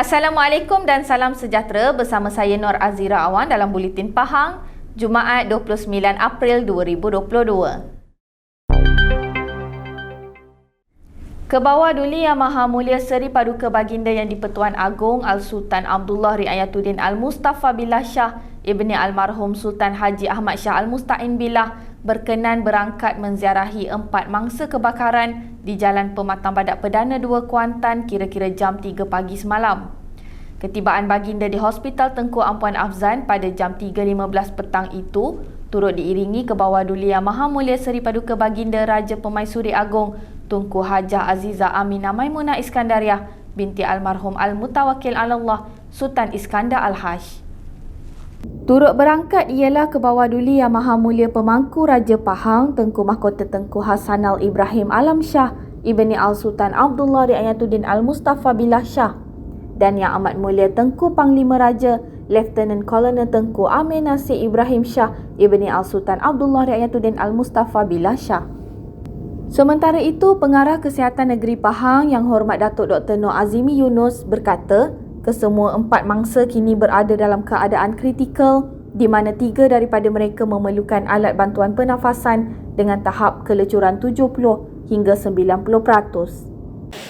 Assalamualaikum dan salam sejahtera, bersama saya Nur Azira Awan dalam Buletin Pahang, Jumaat 29 April 2022. Kebawah Duli Yang Maha Mulia Seri Paduka Baginda Yang di-Pertuan Agong Al-Sultan Abdullah Riayatuddin Al-Mustafa Billah Shah Ibni Almarhum Sultan Haji Ahmad Shah Al-Musta'in Billah berkenan berangkat menziarahi 4 mangsa kebakaran di Jalan Pematang Badak Perdana 2 Kuantan kira-kira jam 3 pagi semalam. Ketibaan baginda di Hospital Tengku Ampuan Afzan pada jam 3.15 petang itu turut diiringi Kebawah Duli Yang Maha Mulia Seri Paduka Baginda Raja Pemaisuri Agong Tunku Hajah Azizah Aminah Maimunah Iskandariah binti Almarhum Al-Mutawakkil Allah Sultan Iskandar Al-Hajj. Turut berangkat ialah Kebawah Duli Yang Maha Mulia Pemangku Raja Pahang Tengku Mahkota Tengku Hasanal Ibrahim Alam Shah Ibni Al-Sultan Abdullah Riayatuddin Al-Mustafa Billah Shah dan Yang Amat Mulia Tengku Panglima Raja Lieutenant Colonel Tengku Amir Nasir Ibrahim Shah Ibni Al-Sultan Abdullah Riayatuddin Al-Mustafa Billah Shah. Sementara itu, Pengarah Kesihatan Negeri Pahang Yang Hormat Datuk Dr. Nur Azimi Yunus berkata, kesemua 4 mangsa kini berada dalam keadaan kritikal di mana 3 daripada mereka memerlukan alat bantuan pernafasan dengan tahap kelecuran 70 hingga 90%.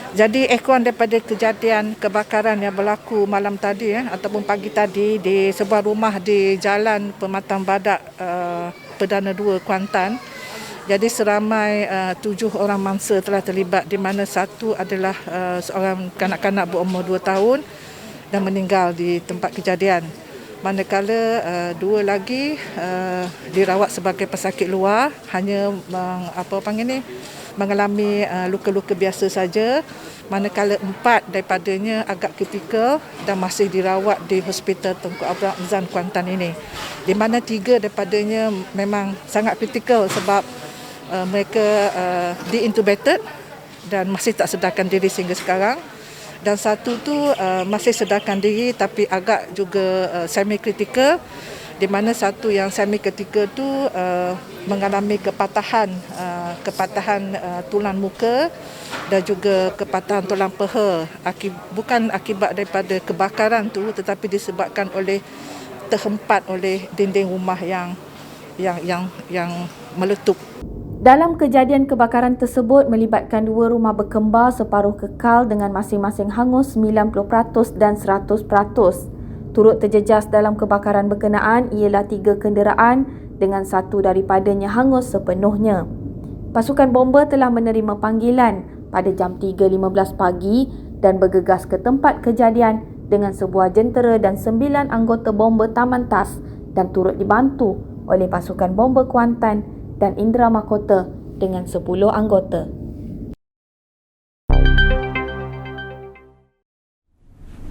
Jadi ekoran daripada kejadian kebakaran yang berlaku malam tadi ataupun pagi tadi di sebuah rumah di Jalan Pematang Badak Perdana 2 Kuantan. Jadi seramai 7 orang mangsa telah terlibat di mana satu adalah seorang kanak-kanak berumur 2 tahun dan meninggal di tempat kejadian. Manakala 2 lagi dirawat sebagai pesakit luar, hanya mengalami luka-luka biasa saja. Manakala 4 daripadanya agak kritikal dan masih dirawat di Hospital Tengku Ampuan Afzan Kuantan ini. Di mana 3 daripadanya memang sangat kritikal sebab mereka diintubated dan masih tak sedarkan diri sehingga sekarang. Dan satu tu masih sedarkan diri tapi agak juga semi-kritikal, di mana satu yang semi-kritikal tu mengalami kepatahan tulang muka dan juga kepatahan tulang peha. Bukan akibat daripada kebakaran tu tetapi disebabkan oleh terhempat oleh dinding rumah yang meletup. Dalam kejadian kebakaran tersebut melibatkan 2 rumah berkembar separuh kekal dengan masing-masing hangus 90% dan 100%. Turut terjejas dalam kebakaran berkenaan ialah 3 kenderaan dengan satu daripadanya hangus sepenuhnya. Pasukan bomba telah menerima panggilan pada jam 3.15 pagi dan bergegas ke tempat kejadian dengan sebuah jentera dan 9 anggota bomba Taman Tas dan turut dibantu oleh pasukan bomba Kuantan dan Indra Mahkota dengan 10 anggota.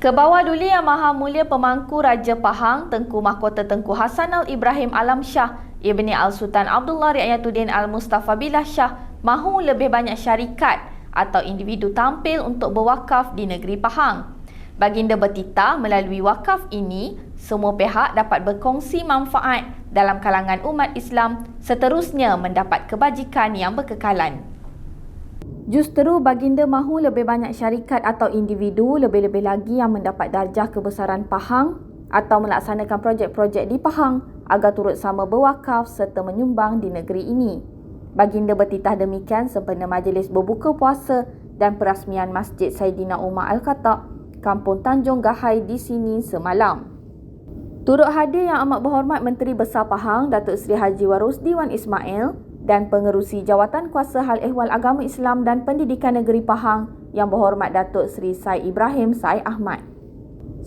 Kebawah Duli Yang Maha Mulia Pemangku Raja Pahang Tengku Mahkota Tengku Hasanal Ibrahim Alam Shah Ibni Al-Sultan Abdullah Riayatuddin Al-Mustafa Billah Shah mahu lebih banyak syarikat atau individu tampil untuk berwakaf di negeri Pahang. Baginda bertitah melalui wakaf ini, semua pihak dapat berkongsi manfaat dalam kalangan umat Islam seterusnya mendapat kebajikan yang berkekalan. Justeru baginda mahu lebih banyak syarikat atau individu lebih-lebih lagi yang mendapat darjah kebesaran Pahang atau melaksanakan projek-projek di Pahang agar turut sama berwakaf serta menyumbang di negeri ini. Baginda bertitah demikian sempena majlis berbuka puasa dan perasmian Masjid Saidina Umar Al-Khattab, Kampung Tanjung Gahai di sini semalam. Turut hadir Yang Amat Berhormat Menteri Besar Pahang Datuk Seri Haji Warosdi Wan Ismail dan Pengerusi Jawatan Kuasa Hal Ehwal Agama Islam dan Pendidikan Negeri Pahang Yang Berhormat Datuk Seri Said Ibrahim Said Ahmad.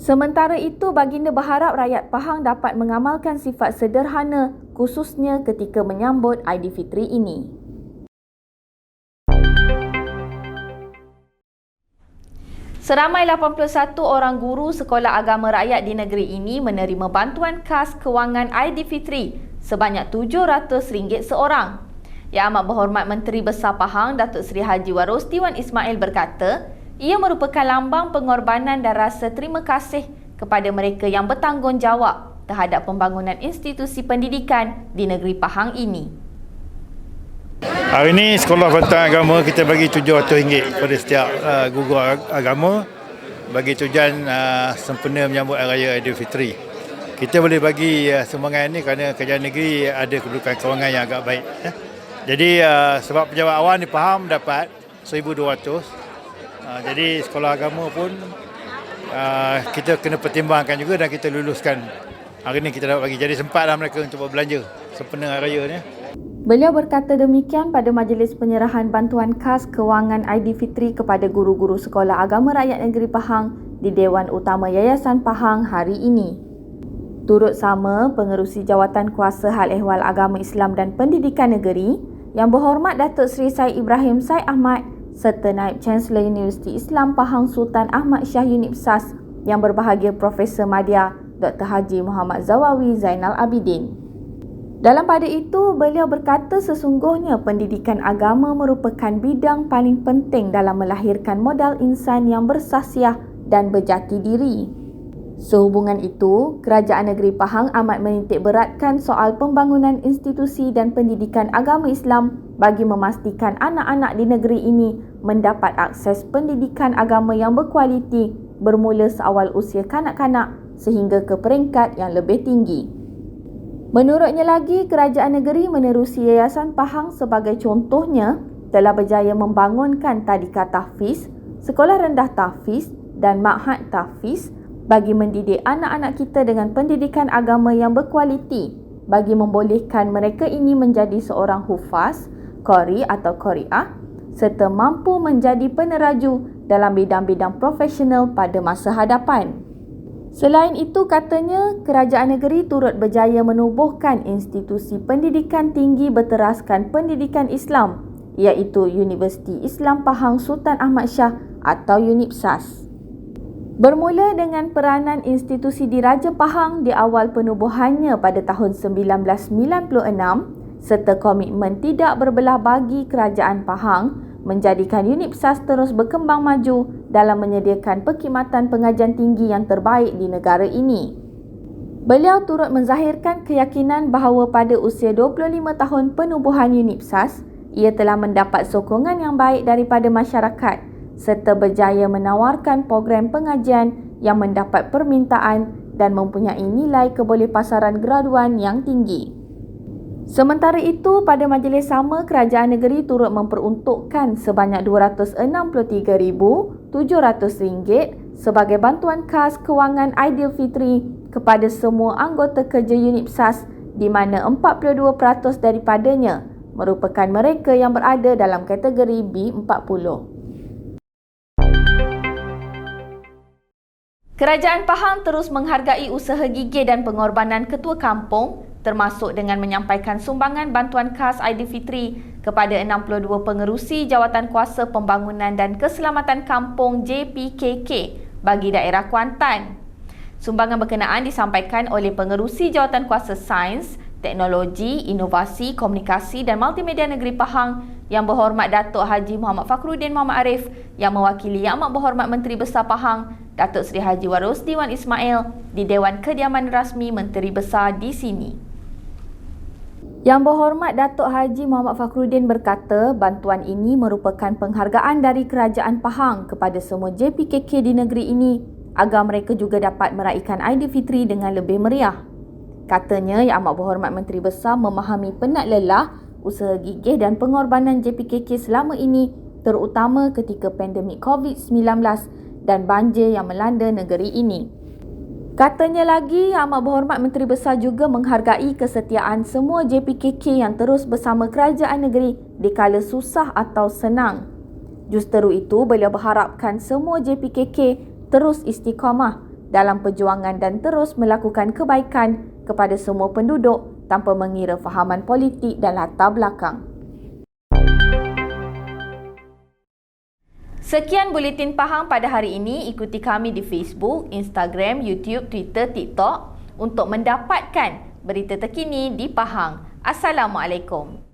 Sementara itu, baginda berharap rakyat Pahang dapat mengamalkan sifat sederhana khususnya ketika menyambut Aidilfitri ini. Seramai 81 orang guru sekolah agama rakyat di negeri ini menerima bantuan kas kewangan Aidilfitri sebanyak RM700 seorang. Yang Amat Berhormat Menteri Besar Pahang Datuk Seri Haji Warosdi Wan Ismail berkata, ia merupakan lambang pengorbanan dan rasa terima kasih kepada mereka yang bertanggungjawab terhadap pembangunan institusi pendidikan di negeri Pahang ini. Hari ini Sekolah Bantuan Agama kita bagi RM700 kepada setiap guru agama bagi tujuan sempena menyambut Hari Raya Aidilfitri. Kita boleh bagi sumbangan ini kerana kerajaan negeri ada kedudukan kewangan yang agak baik. Jadi sebab pejabat awam ni faham dapat 1,200. Jadi sekolah agama pun kita kena pertimbangkan juga dan kita luluskan. Hari ini kita dapat bagi. Jadi sempatlah mereka untuk berbelanja sempena Hari Raya ni. Beliau berkata demikian pada majlis penyerahan bantuan khas kewangan Aidilfitri kepada guru-guru Sekolah Agama Rakyat Negeri Pahang di Dewan Utama Yayasan Pahang hari ini. Turut sama Pengerusi Jawatan Kuasa Hal Ehwal Agama Islam dan Pendidikan Negeri Yang Berhormat Datuk Seri Said Ibrahim Said Ahmad serta Naib Chancellor Universiti Islam Pahang Sultan Ahmad Shah UNIPSAS yang berbahagia Profesor Madya Dr. Haji Muhammad Zawawi Zainal Abidin. Dalam pada itu, beliau berkata sesungguhnya pendidikan agama merupakan bidang paling penting dalam melahirkan modal insan yang bersahsiah dan berjati diri. Sehubungan itu, Kerajaan Negeri Pahang amat menitik beratkan soal pembangunan institusi dan pendidikan agama Islam bagi memastikan anak-anak di negeri ini mendapat akses pendidikan agama yang berkualiti bermula seawal usia kanak-kanak sehingga ke peringkat yang lebih tinggi. Menurutnya lagi, Kerajaan Negeri menerusi Yayasan Pahang sebagai contohnya telah berjaya membangunkan Tadika Tahfiz, Sekolah Rendah Tahfiz dan Ma'had Tahfiz bagi mendidik anak-anak kita dengan pendidikan agama yang berkualiti bagi membolehkan mereka ini menjadi seorang hufaz, qari atau qari'ah serta mampu menjadi peneraju dalam bidang-bidang profesional pada masa hadapan. Selain itu, katanya, Kerajaan Negeri turut berjaya menubuhkan institusi pendidikan tinggi berteraskan pendidikan Islam iaitu Universiti Islam Pahang Sultan Ahmad Shah atau UNIPSAS. Bermula dengan peranan institusi Diraja Pahang di awal penubuhannya pada tahun 1996 serta komitmen tidak berbelah bagi Kerajaan Pahang menjadikan UNIPSAS terus berkembang maju dalam menyediakan perkhidmatan pengajian tinggi yang terbaik di negara ini. Beliau turut menzahirkan keyakinan bahawa pada usia 25 tahun penubuhan UNIPSAS, ia telah mendapat sokongan yang baik daripada masyarakat serta berjaya menawarkan program pengajian yang mendapat permintaan dan mempunyai nilai kebolehpasaran graduan yang tinggi. Sementara itu, pada majlis sama, Kerajaan Negeri turut memperuntukkan sebanyak RM263,700 sebagai bantuan khas kewangan Aidilfitri kepada semua anggota kerja UNIPSAS di mana 42% daripadanya merupakan mereka yang berada dalam kategori B40. Kerajaan Pahang terus menghargai usaha gigih dan pengorbanan ketua kampung termasuk dengan menyampaikan sumbangan bantuan khas Aidilfitri kepada 62 pengerusi Jawatan Kuasa Pembangunan dan Keselamatan Kampung JPKK bagi daerah Kuantan. Sumbangan berkenaan disampaikan oleh Pengerusi Jawatan Kuasa Sains, Teknologi, Inovasi, Komunikasi dan Multimedia Negeri Pahang Yang Berhormat Datuk Haji Muhammad Fakhruddin Muhammad Arif yang mewakili Yang Amat Berhormat Menteri Besar Pahang Datuk Seri Haji Warosdi Wan Ismail di Dewan Kediaman Rasmi Menteri Besar di sini. Yang Berhormat Datuk Haji Muhammad Fakhruddin berkata bantuan ini merupakan penghargaan dari Kerajaan Pahang kepada semua JPKK di negeri ini agar mereka juga dapat meraihkan Aidilfitri dengan lebih meriah. Katanya, Yang Amat Berhormat Menteri Besar memahami penat lelah usaha gigih dan pengorbanan JPKK selama ini terutama ketika pandemik COVID-19 dan banjir yang melanda negeri ini. Katanya lagi, Yang Amat Berhormat Menteri Besar juga menghargai kesetiaan semua JPKK yang terus bersama kerajaan negeri di kala susah atau senang. Justeru itu, beliau berharapkan semua JPKK terus istiqamah dalam perjuangan dan terus melakukan kebaikan kepada semua penduduk tanpa mengira fahaman politik dan latar belakang. Sekian Buletin Pahang pada hari ini. Ikuti kami di Facebook, Instagram, YouTube, Twitter, TikTok untuk mendapatkan berita terkini di Pahang. Assalamualaikum.